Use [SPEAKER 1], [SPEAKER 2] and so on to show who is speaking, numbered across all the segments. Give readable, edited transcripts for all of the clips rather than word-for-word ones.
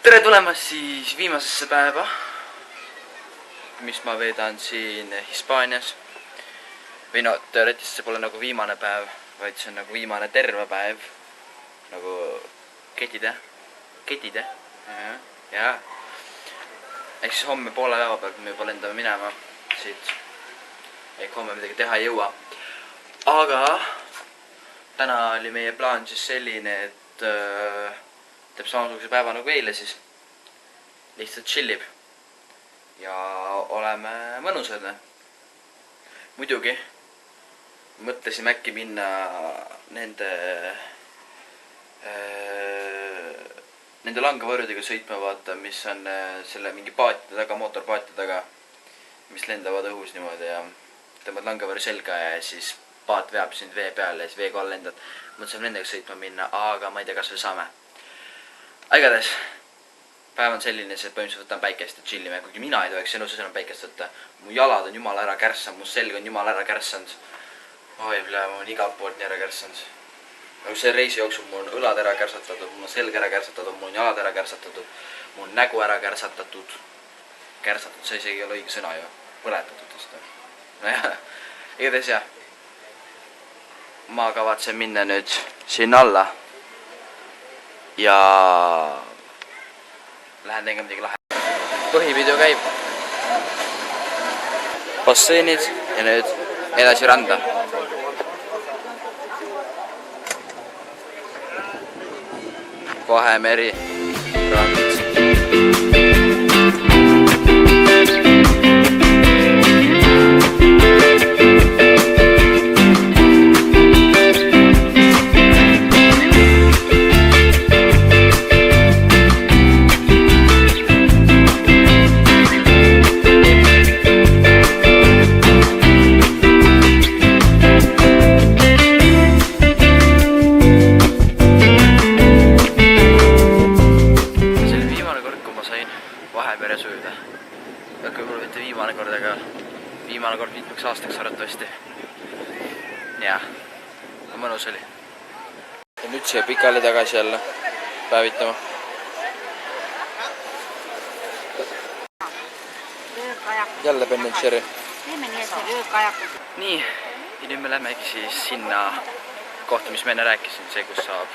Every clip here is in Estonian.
[SPEAKER 1] tere tulemast siis viimasesse päeva, mis ma veedan siin Hispaanias. Või no, teoreetiliselt see pole nagu viimane päev, vaid see on nagu viimane terve päev. Nagu ketide. Jaa. Ehk siis homme poole päeva pealt me juba lendame minema siit. Ehk homme midagi teha ei jõua. Aga täna oli meie plaan siis selline, et teeb samasuguse päeva nagu eile siis. Lihtsalt chillib. Ja oleme mõnusad. Muidugi mõtlesime äkki minna nende langavõrjudega sõitma vaata, mis on selle mingi paatide taga, mootorpaatide taga, mis lendavad õhus niimoodi ja tõmbad langavõrju selga ja siis paat veab sind vee peale ja siis veega all lendad. Mõtlesime nendega sõitma minna, aga ma ei tea, kas veel saame. Igatahes, päev on selline, et põhimõtteliselt võtan päikest ja chillime, kuigi mina ei tohiks ennus enam päikest võtta. Mu jalad on jumala ära kärsanud, mu selg on jumala ära kärsanud. Oi, ma olen igalt poolt nii ära kärsanud. Nagu see reisi jooksul mul on õlad ära kärsatatud, mul on selg ära kärsatatud, mul on jalad ära kärsatatud, mul on nägu ära kärsatatud. Kärsatatud, see isegi ei ole õige sõna ju. Põletatud vist. Nojah, igatahes jah. Ma kavatsen minna nüüd sinna alla. Ja lähen tegema midagi lahe. Põhivideo käib. Basseenid ja nüüd edasi randa. Vahemeri rand. Vahemere sööda. Aga võib-olla mitte viimane kord, aga viimane kord 5 aastaks arvatavasti. Jaa, mõnus oli. Ja nüüd siia pikali tagasi jälle päevitama. Jälle Ben & Jerry. Nii, ja nüüd me lähmegi siis sinna kohta, mis ma enne rääkisin, see kus saab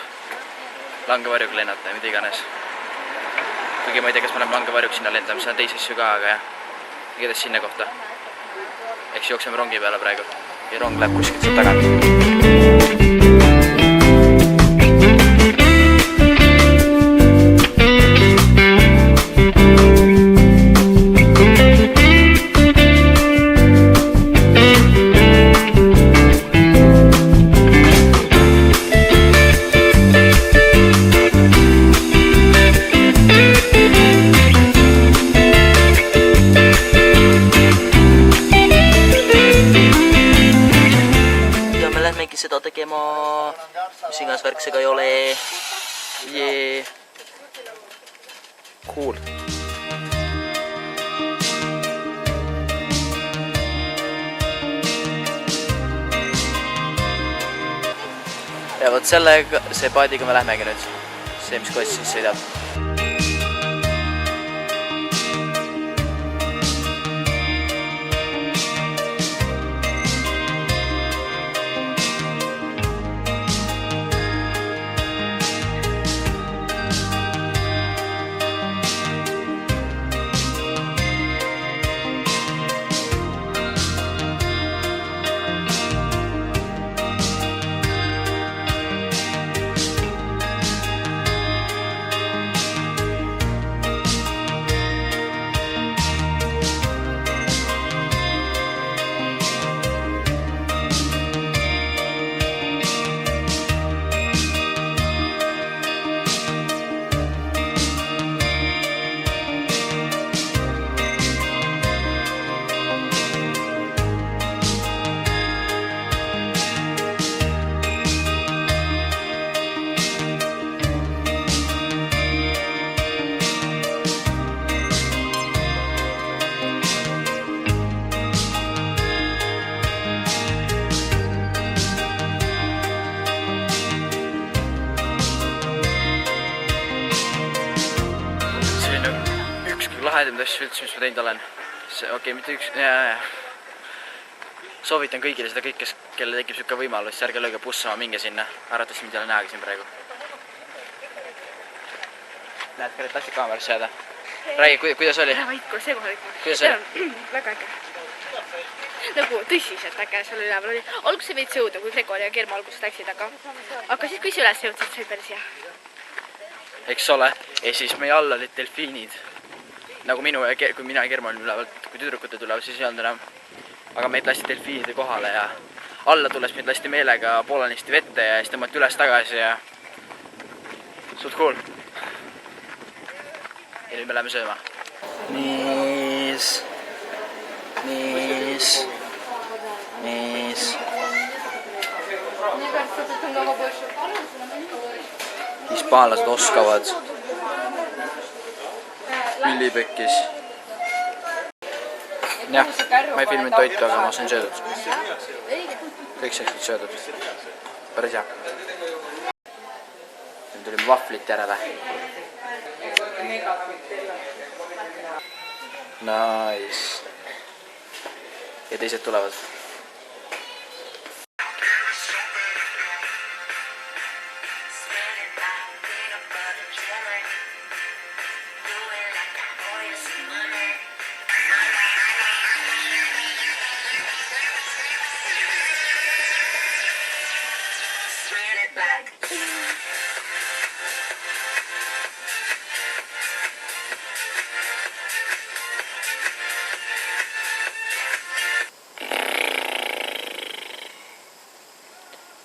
[SPEAKER 1] langevarjuga lennata ja mida iganes. Kuigi ma ei tea, kas me oleme langevarjuks sinna lendama, see on teisi asju ka, aga jah. Igatahes sinna kohta. Eks jookseme rongi peale praegu. Ja rong läheb kuskilt sealt tagant. Seda tegema, mis iganes värksega ei ole. Jee. Cool. Ja võt see paadiga me lähmegi nüüd. See, mis koos siis sõidab. lahedamaid asju üldse, mis ma teinud olen. Okei, mitte üks, soovitan kõigile seda kõik, kelle tekib siuke võimalus, ärge lööge bussama, minge sinna. Arvatavasti mind ei ole nähagi siin praegu. Näed, ka tahtsid kaamerasse jääda? Räägi, kuidas oli?
[SPEAKER 2] Ära vaiku, see kohe vaiku.
[SPEAKER 1] Kuidas oli?
[SPEAKER 2] Väga äge. Nagu tõsiselt äge seal üleval oli. Alguses veits jõuda, kui Gregor ja Germo alguses läksid, aga siis kui üles jõudsid, see oli päris hea.
[SPEAKER 1] Eks ole, ja siis meie all olid delfiinid. Nagu minu ja kui mina ja Germo olin ülevalt, kui tüdrukute tulevad, siis ei olnud enam. Aga meid lasti delfiinide kohale ja alla tulles meid lasti meelega poolenisti vette ja siis tõmmati üles tagasi ja suht cool. Ja nüüd me läheme sööma. Niis. Hispaanlased oskavad. Ülipekkis. Jah, ma ei filminud toitu, aga ma sain söödud. Kõik said söödud. Päris hea. Nüüd tulime vahvlit järele. Nice. Ja teised tulevad.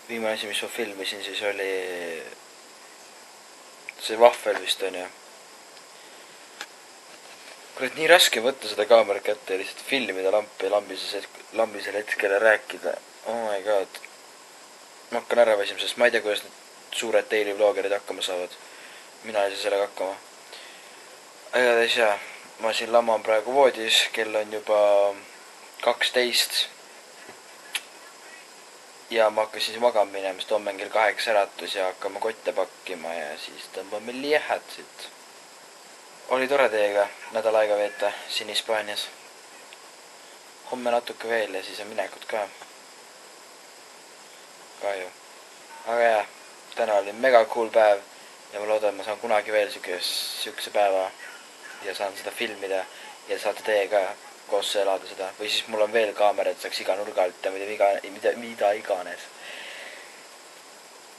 [SPEAKER 1] Viimane asi, mis ma filmisin, siis oli see vahvel vist on ju. Kurat, nii raske võtta seda kaamerat kätte ja lihtsalt filmida lampi lambisel hetkel ja rääkida. Oh my god. Ma hakkan ära väsima, sest ma ei tea, kuidas need suured daily vlogerid hakkama saavad. Mina ei saa sellega hakkama. Igatahes jaa, ma siin laman praegu voodis, kell on juba 12. Ja ma hakkasin magama minema, sest homme on kell 8 äratus ja hakkame kotte pakkima ja siis tõmbame liehad siit. Oli tore teiega nädal aega veeta siin Hispaanias. Homme natuke veel ja siis on minekut ka. Kahju. Aga jah, täna oli mega cool päev ja ma loodan, et ma saan kunagi veel sükse päeva ja saan seda filmida ja saate teie ka koos elada seda. Või siis mul on veel kaamera, et saaks iga nurga alt ja mida iganes.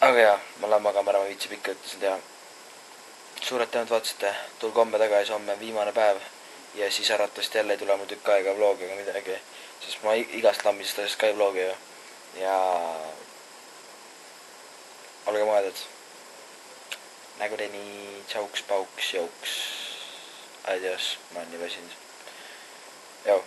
[SPEAKER 1] Aga jah, ma lähen magama ära, ma viitsib ikka ütlesin teha. Suured tänud vaatasite, tulge homme tagasi, homme on viimane päev. Ja siis äratavasti jälle ei tule mul tükk aega vlogi ega midagi. Sest ma igast lambisest asjast ka ei vlogi ju. Ja olge mõeldud. Nägudeni, tšauks, pauks, jauks. Adios, ma olen nii väsinud. Joo.